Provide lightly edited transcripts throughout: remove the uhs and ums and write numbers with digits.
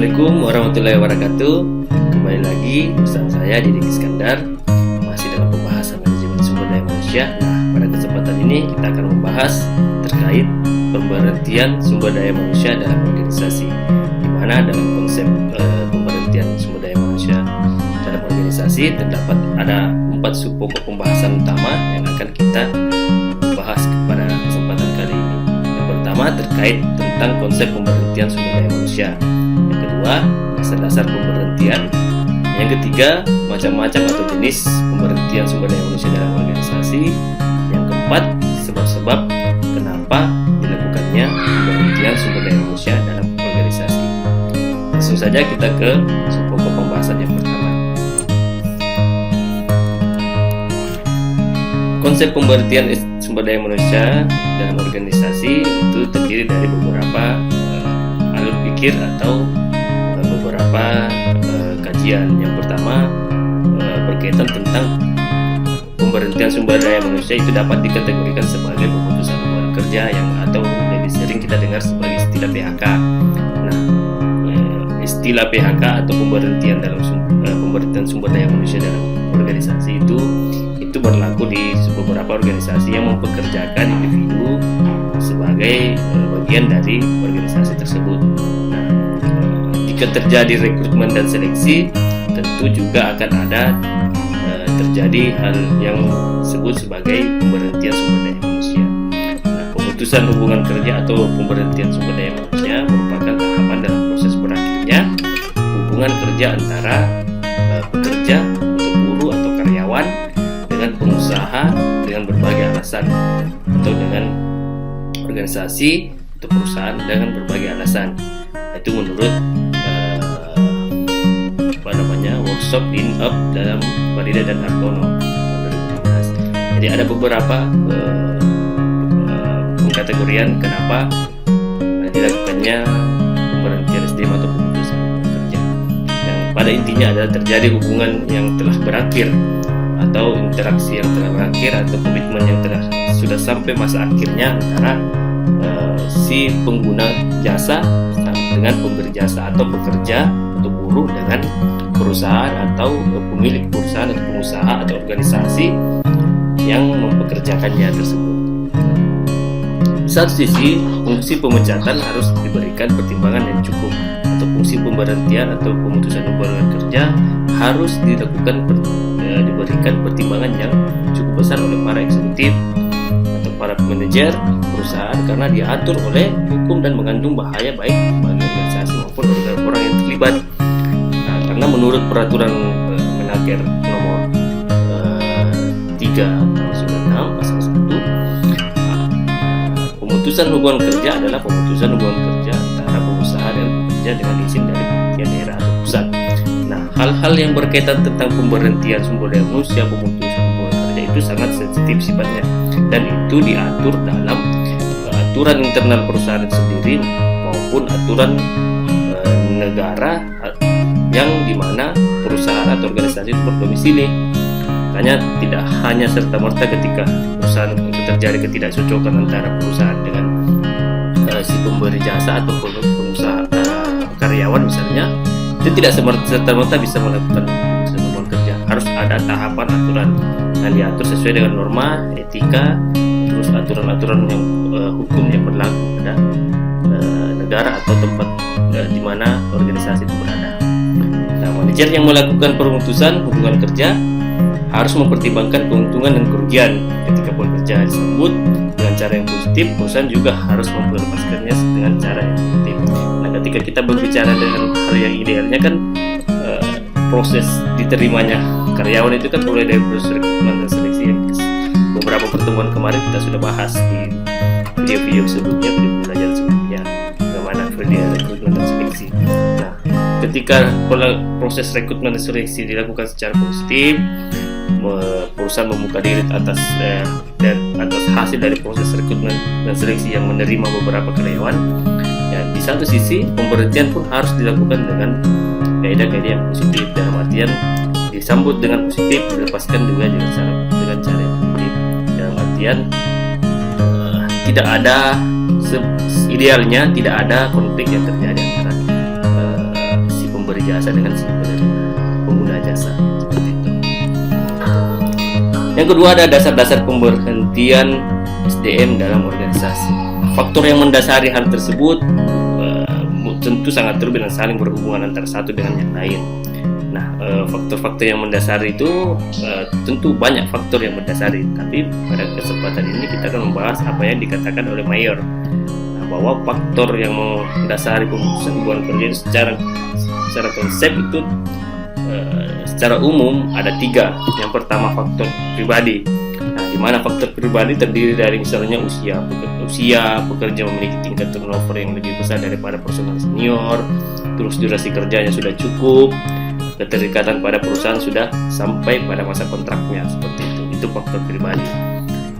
Assalamualaikum warahmatullahi wabarakatuh. Kembali lagi bersama saya Didik Iskandar, masih dalam pembahasan manajemen sumber daya manusia. Nah, pada kesempatan ini kita akan membahas terkait pemberhentian sumber daya manusia dalam organisasi, di mana dalam konsep pemberhentian sumber daya manusia dalam organisasi terdapat ada 4 sub pokok pembahasan utama yang akan kita bahas pada kesempatan kali ini. Yang pertama terkait tentang konsep pemberhentian sumber daya manusia. Yang kedua, dasar-dasar pemberhentian. Yang ketiga, macam-macam atau jenis pemberhentian sumber daya manusia dalam organisasi. Yang keempat, sebab-sebab kenapa dilakukannya pemberhentian sumber daya manusia dalam organisasi. Langsung saja kita ke sub pokok pembahasan yang pertama. Konsep pemberhentian sumber daya manusia dalam organisasi itu terdiri dari beberapa alur pikir atau beberapa kajian. Yang pertama berkaitan tentang pemberhentian sumber daya manusia itu dapat dikategorikan sebagai pemutusan hubungan kerja yang atau lebih sering kita dengar sebagai istilah PHK. Nah, istilah PHK atau pemberhentian sumber daya manusia dalam organisasi itu berlaku di beberapa organisasi yang mempekerjakan individu sebagai bagian dari organisasi tersebut. Nah, jika terjadi rekrutmen dan seleksi, tentu juga akan ada terjadi hal yang disebut sebagai pemberhentian sumber daya manusia. Nah, pemutusan hubungan kerja atau pemberhentian sumber daya manusia merupakan tahapan dalam proses berakhirnya hubungan kerja antara pekerja atau buruh atau karyawan dengan pengusaha dengan berbagai alasan, atau dengan organisasi atau perusahaan dengan berbagai alasan. Itu menurut workshop in up dalam Farida dan Hartono tahun 2015. Jadi ada beberapa pengkategorian kenapa dilakukannya pemberhentian SDM atau pemutusan kerja. Yang pada intinya adalah terjadi hubungan yang telah berakhir, atau interaksi yang telah berakhir, atau komitmen yang sudah sampai masa akhirnya antara si pengguna jasa dengan pemberi jasa, atau pekerja atau buruh dengan perusahaan atau pemilik perusahaan atau pengusaha atau organisasi yang mempekerjakannya tersebut. Di satu sisi, fungsi pemecatan harus diberikan pertimbangan yang cukup, atau fungsi pemberhentian atau pemutusan hubungan kerja harus diberikan pertimbangan yang cukup besar oleh para eksekutif atau para manajer perusahaan, karena diatur oleh hukum dan mengandung bahaya baik bagi organisasi maupun orang yang terlibat. Nah, karena menurut peraturan Menaker nomor 3 tahun 96 pasal 1, pemutusan hubungan kerja adalah pemutusan hubungan kerja antara pengusaha dan pekerja dengan izin dari pemerintahan daerah atau pusat. Nah, hal-hal yang berkaitan tentang pemberhentian sumber daya manusia, pemutusan hubungan kerja itu sangat sensitif sifatnya, dan itu diatur dalam aturan internal perusahaan sendiri maupun aturan negara yang dimana perusahaan atau organisasi itu berdomisili. Makanya tidak hanya serta-merta ketika perusahaan itu terjadi ketidakcocokan antara perusahaan dengan si pemberi jasa atau pengusaha karyawan misalnya, itu tidak serta-merta bisa melakukan pemutusan hubungan kerja. Harus ada tahapan aturan yang diatur sesuai dengan norma etika, terus aturan-aturan yang hukum yang berlaku pada negara atau tempat di mana organisasi itu berada. Nah, manajer yang melakukan pemutusan hubungan kerja harus mempertimbangkan keuntungan dan kerugian. Ketika pekerja disebut dengan cara yang positif, perusahaan juga harus melepaskannya dengan cara yang positif. Nah, ketika kita berbicara dengan hal yang idealnya kan proses diterimanya karyawan itu kan mulai dari proses rekrutmen dan seleksi. Beberapa pertemuan kemarin kita sudah bahas di video-video sebelumnya, video pembelajaran sebelumnya, bagaimana rekrutmen dan seleksi. Nah, ketika proses rekrutmen dan seleksi dilakukan secara positif, perusahaan membuka diri atas hasil dari proses rekrutmen dan seleksi yang menerima beberapa karyawan. Ya, di satu sisi pemberhentian pun harus dilakukan dengan kaidah-kaidah yang positif, dalam artian disambut dengan positif, dilepaskan juga dengan cara yang positif. Dalam artian tidak ada idealnya tidak ada konflik yang terjadi antara pemberi jasa dengan si pengguna jasa, seperti itu. Yang kedua ada dasar-dasar pemberhentian SDM dalam organisasi. Faktor yang mendasari hal tersebut tentu sangat terhubung dan saling berhubungan antara satu dengan yang lain. Nah, faktor-faktor yang mendasari itu tentu banyak faktor yang mendasari, tapi pada kesempatan ini kita akan membahas apa yang dikatakan oleh Mayer, bahwa faktor yang mendasari pemutusan hubungan kerja itu secara konsep itu secara umum ada 3. Yang pertama faktor pribadi. Nah, di mana faktor pribadi terdiri dari misalnya usia pekerja memiliki tingkat turnover yang lebih besar daripada personal senior, terus durasi kerjanya sudah cukup, keterikatan pada perusahaan sudah sampai pada masa kontraknya, seperti itu faktor pribadi.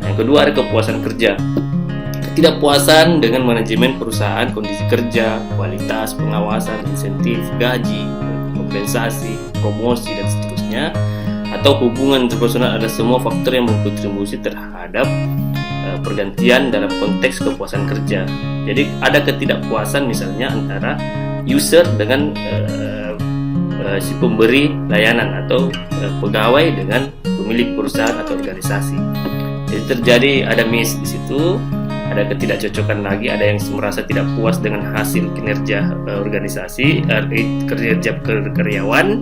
Yang kedua ada kepuasan kerja. Ketidakpuasan dengan manajemen perusahaan, kondisi kerja, kualitas, pengawasan, insentif, gaji, kompensasi, promosi, dan seterusnya, atau hubungan interpersonal adalah semua faktor yang berkontribusi terhadap pergantian dalam konteks kepuasan kerja. Jadi ada ketidakpuasan misalnya antara user dengan si pemberi layanan atau pegawai dengan pemilik perusahaan atau organisasi. Jadi terjadi ada miss di situ, ada ketidakcocokan lagi, ada yang merasa tidak puas dengan hasil kinerja organisasi, kinerja karyawan.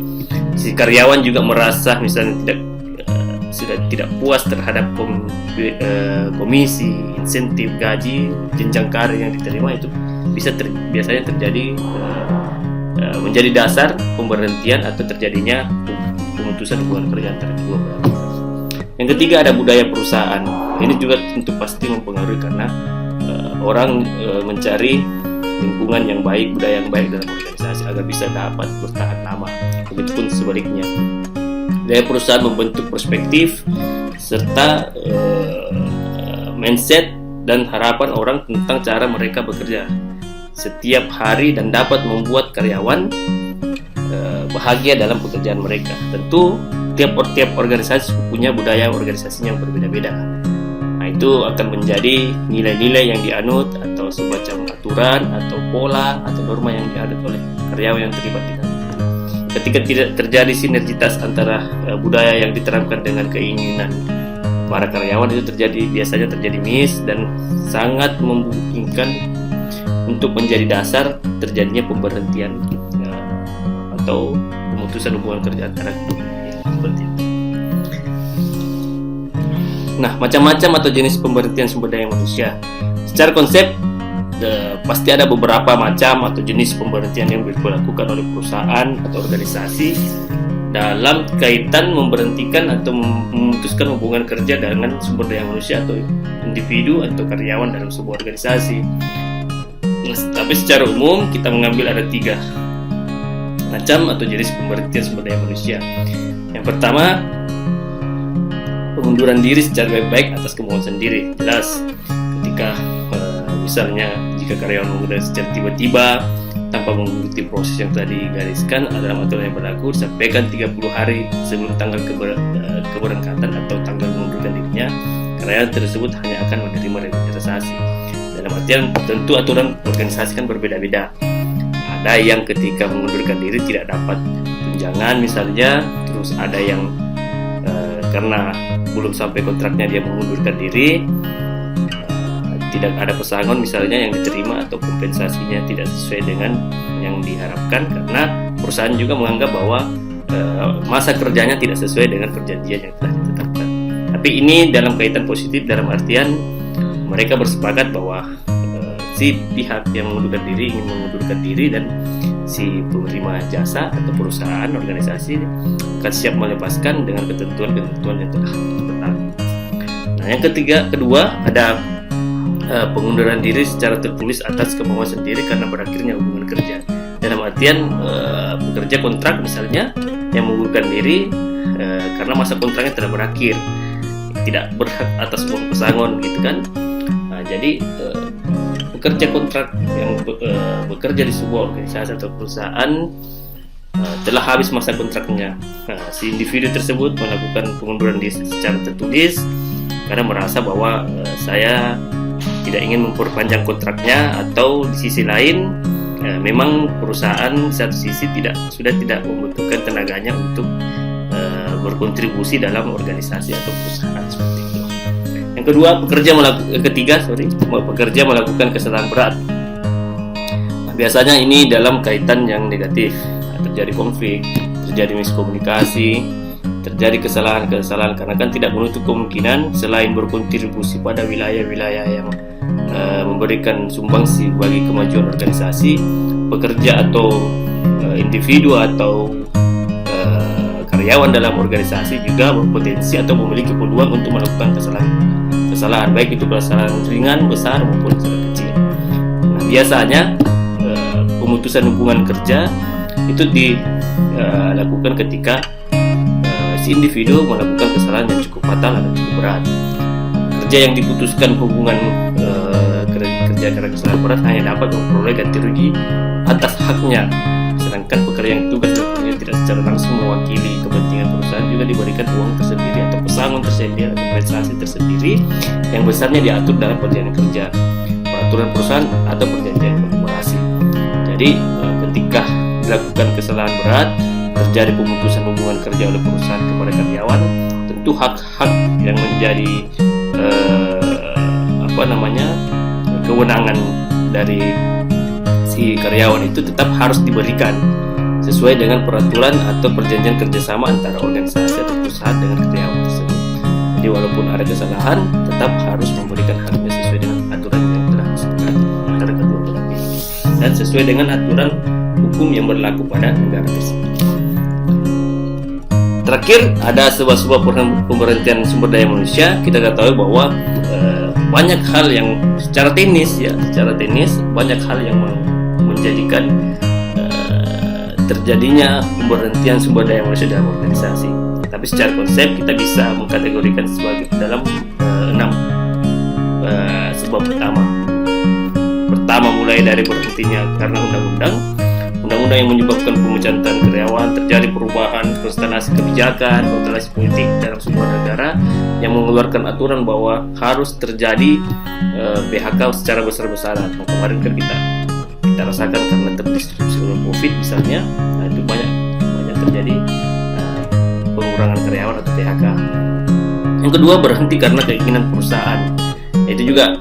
Si karyawan juga merasa misalnya tidak puas terhadap komisi, insentif, gaji, jenjang karir yang diterima. Itu biasanya terjadi menjadi dasar pemberhentian atau terjadinya pemutusan hubungan kerja antara kedua belah pihak. Yang ketiga ada budaya perusahaan. Ini juga tentu pasti mempengaruhi karena orang mencari lingkungan yang baik, budaya yang baik dalam organisasi agar bisa dapat bertahan lama. Begitupun sebaliknya. Budaya perusahaan membentuk perspektif serta mindset dan harapan orang tentang cara mereka bekerja setiap hari dan dapat membuat karyawan bahagia dalam pekerjaan mereka. Tentu tiap organisasi punya budaya organisasinya yang berbeda-beda. Nah, itu akan menjadi nilai-nilai yang dianut atau semacam aturan atau pola atau norma yang dianut oleh karyawan yang terlibat di dalam. Ketika tidak terjadi sinergitas antara budaya yang diterapkan dengan keinginan para karyawan, itu biasanya terjadi miss dan sangat memungkinkan untuk menjadi dasar terjadinya pemberhentian atau pemutusan hubungan kerja antara kedua seperti itu. Nah, macam-macam atau jenis pemberhentian sumber daya manusia. Secara konsep pasti ada beberapa macam atau jenis pemberhentian yang dilakukan oleh perusahaan atau organisasi dalam kaitan memberhentikan atau memutuskan hubungan kerja dengan sumber daya manusia atau individu atau karyawan dalam sebuah organisasi. Tapi secara umum kita mengambil ada 3 macam atau jenis pemberhentian sumber daya manusia. Yang pertama, pengunduran diri secara baik-baik atas kemauan sendiri. Jelas ketika misalnya jika karyawan mengundurkan secara tiba-tiba tanpa mengikuti proses yang telah digariskan dalam aturan yang berlaku, disampaikan 30 hari sebelum tanggal keberangkatan atau tanggal mengundurkan dirinya, karyawan tersebut hanya akan menerima revitalisasi. Dalam artian tentu aturan organisasi kan berbeda-beda. Ada yang ketika mengundurkan diri tidak dapat tunjangan misalnya, terus ada yang karena belum sampai kontraknya dia mengundurkan diri, tidak ada pesangon misalnya yang diterima atau kompensasinya tidak sesuai dengan yang diharapkan karena perusahaan juga menganggap bahwa masa kerjanya tidak sesuai dengan perjanjian yang telah ditetapkan. Tapi ini dalam kaitan positif, dalam artian mereka bersepakat bahwa si pihak yang mengundurkan diri ingin mengundurkan diri dan si penerima jasa atau perusahaan organisasi akan siap melepaskan dengan ketentuan-ketentuan yang telah berlaku. Nah, yang kedua ada pengunduran diri secara tertulis atas kemauan sendiri karena berakhirnya hubungan kerja. Dalam artian pekerja kontrak misalnya yang mengundurkan diri karena masa kontraknya telah berakhir, tidak berhak atas uang pesangon gitu kan. Nah, jadi pekerja kontrak yang bekerja di sebuah organisasi atau perusahaan telah habis masa kontraknya. Nah, si individu tersebut melakukan pengunduran diri secara tertulis karena merasa bahwa saya tidak ingin memperpanjang kontraknya, atau di sisi lain memang perusahaan satu sisi sudah tidak membutuhkan tenaganya untuk berkontribusi dalam organisasi atau perusahaan seperti itu. Yang kedua, pekerja melakukan kesalahan berat. Nah, biasanya ini dalam kaitan yang negatif, terjadi konflik, terjadi miskomunikasi, terjadi kesalahan-kesalahan karena kan tidak menutup kemungkinan selain berkontribusi pada wilayah-wilayah yang memberikan sumbangsi bagi kemajuan organisasi, pekerja atau individu atau karyawan dalam organisasi juga berpotensi atau memiliki peluang untuk melakukan kesalahan, baik itu kesalahan ringan, besar maupun kesalahan kecil. Nah, biasanya pemutusan hubungan kerja itu dilakukan ketika si individu melakukan kesalahan yang cukup fatal atau cukup berat. Pekerja yang diputuskan hubungan kerja karena kesalahan berat hanya dapat memperoleh ganti rugi atas haknya, sedangkan pekerja yang tugas dan tidak secara langsung mewakili kepentingan perusahaan juga diberikan uang tersendiri atau pesangon tersendiri atau kompensasi tersendiri yang besarnya diatur dalam perjanjian kerja, peraturan perusahaan atau perjanjian kolaborasi. Jadi ketika dilakukan kesalahan berat, terjadi pemutusan hubungan kerja oleh perusahaan kepada karyawan, tentu hak-hak yang menjadi kewenangan dari si karyawan itu tetap harus diberikan sesuai dengan peraturan atau perjanjian kerjasama antara organisasi atau perusahaan dengan karyawan tersebut. Jadi walaupun ada kesalahan, tetap harus memberikan haknya sesuai dengan aturan yang telah disepakati antara kedua belah pihak dan sesuai dengan aturan hukum yang berlaku pada negara tersebut. Terakhir, ada sebab-sebab pemberhentian sumber daya manusia. Kita ketahui bahwa banyak hal yang secara teknis banyak hal yang menjadikan terjadinya pemberhentian sumber daya manusia dalam organisasi. Tapi secara konsep kita bisa mengkategorikan sebagai dalam 6 sebab utama. Pertama, mulai dari berhentinya karena undang-undang yang menyebabkan pemecahan karyawan, terjadi perubahan konstelasi kebijakan, konstelasi politik dalam sebuah negara yang mengeluarkan aturan bahwa harus terjadi PHK secara besar-besaran. Kemarin kan kita rasakan karena terdistribusi oleh COVID misalnya, nah itu banyak terjadi pengurangan karyawan atau PHK. Yang kedua, berhenti karena keinginan perusahaan. Itu juga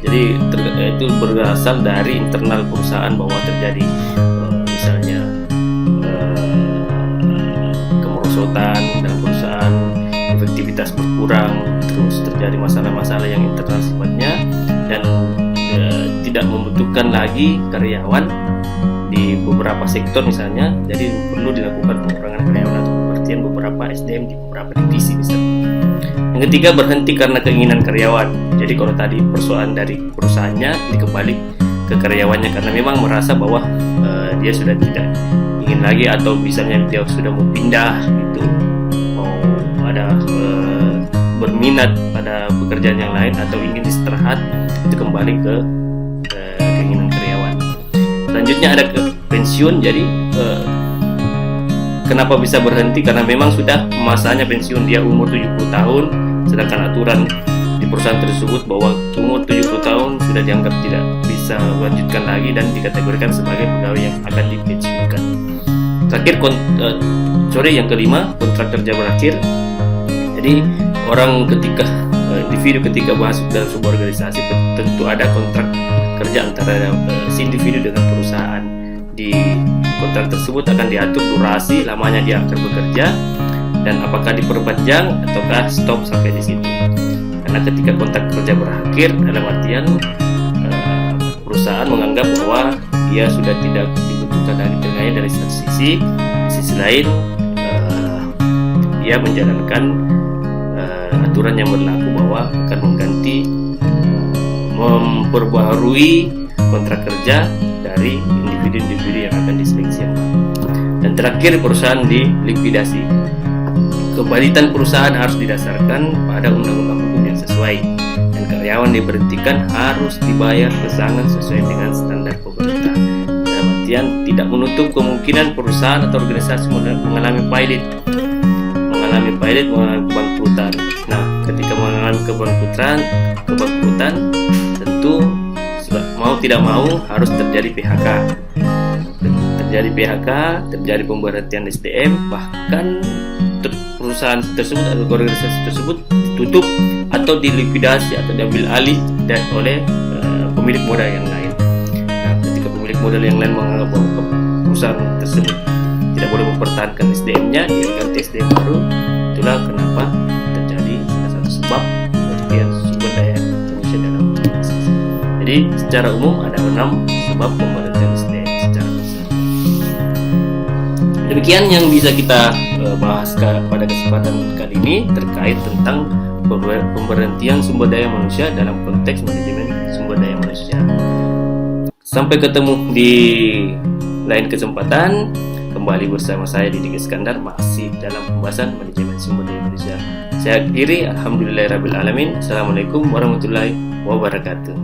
itu berasal dari internal perusahaan bahwa terjadi misalnya kemerosotan dalam perusahaan, efektivitas berkurang, terus terjadi masalah-masalah yang internal sifatnya dan tidak membutuhkan lagi karyawan di beberapa sektor misalnya, jadi perlu dilakukan pengurangan karyawan atau pemberhentian beberapa SDM di beberapa divisi misalnya. Yang ketiga, berhenti karena keinginan karyawan. Jadi kalau tadi persoalan dari perusahaannya, ini kembali ke karyawannya karena memang merasa bahwa dia sudah tidak ingin lagi atau misalnya dia sudah mau pindah gitu, mau ada berminat pada pekerjaan yang lain atau ingin istirahat, itu kembali ke keinginan karyawan. Selanjutnya ada ke pensiun. Jadi kenapa bisa berhenti? Karena memang sudah masanya pensiun, dia umur 70 tahun, sedangkan aturan di perusahaan tersebut bahwa umur 70 tahun sudah dianggap tidak bisa melanjutkan lagi dan dikategorikan sebagai pegawai yang akan dipensiunkan. Terakhir, yang kelima, kontrak kerja berakhir. Jadi orang individu ketika masuk dalam sebuah organisasi tentu ada kontrak kerja antara si individu dengan perusahaan. Di kontrak tersebut akan diatur durasi lamanya dia akan bekerja dan apakah diperpanjang ataukah stop sampai di situ. Karena ketika kontrak kerja berakhir, dalam artian perusahaan menganggap bahwa dia sudah tidak dibutuhkan lagi tenaganya dari satu sisi, di sisi lain dia menjalankan aturan yang berlaku bahwa akan mengganti memperbaharui kontrak kerja dari individu-individu yang akan diseleksi. Dan terakhir, perusahaan dilikuidasi. Kebalikan perusahaan harus didasarkan pada undang-undang hukum yang sesuai dan karyawan diberhentikan harus dibayar pesangon sesuai dengan standar pemerintah. Dalam artian tidak menutup kemungkinan perusahaan atau organisasi mengalami kebangkrutan. Nah, ketika mengalami kebangkrutan tentu mau tidak mau harus terjadi PHK. Terjadi PHK, terjadi pemberhentian SDM, bahkan perusahaan tersebut atau organisasi tersebut ditutup atau dilikuidasi atau diambil alih dan oleh pemilik modal yang lain. Nah, ketika pemilik modal yang lain menganggap bahwa perusahaan tersebut tidak boleh mempertahankan SDM-nya, dia ganti SDM baru. Itulah kenapa terjadi salah satu sebab pemberhentian sumber daya manusia dalam organisasi. Jadi secara umum ada 6 sebab pemberhentian SDM secara besar. Demikian yang bisa kita bahas pada kesempatan kali ini terkait tentang pemberhentian sumber daya manusia dalam konteks manajemen sumber daya manusia. Sampai ketemu di lain kesempatan, kembali bersama saya Didik Iskandar masih dalam pembahasan manajemen sumber daya manusia. Saya akhiri, alhamdulillahirabbil alamin. Assalamualaikum warahmatullahi wabarakatuh.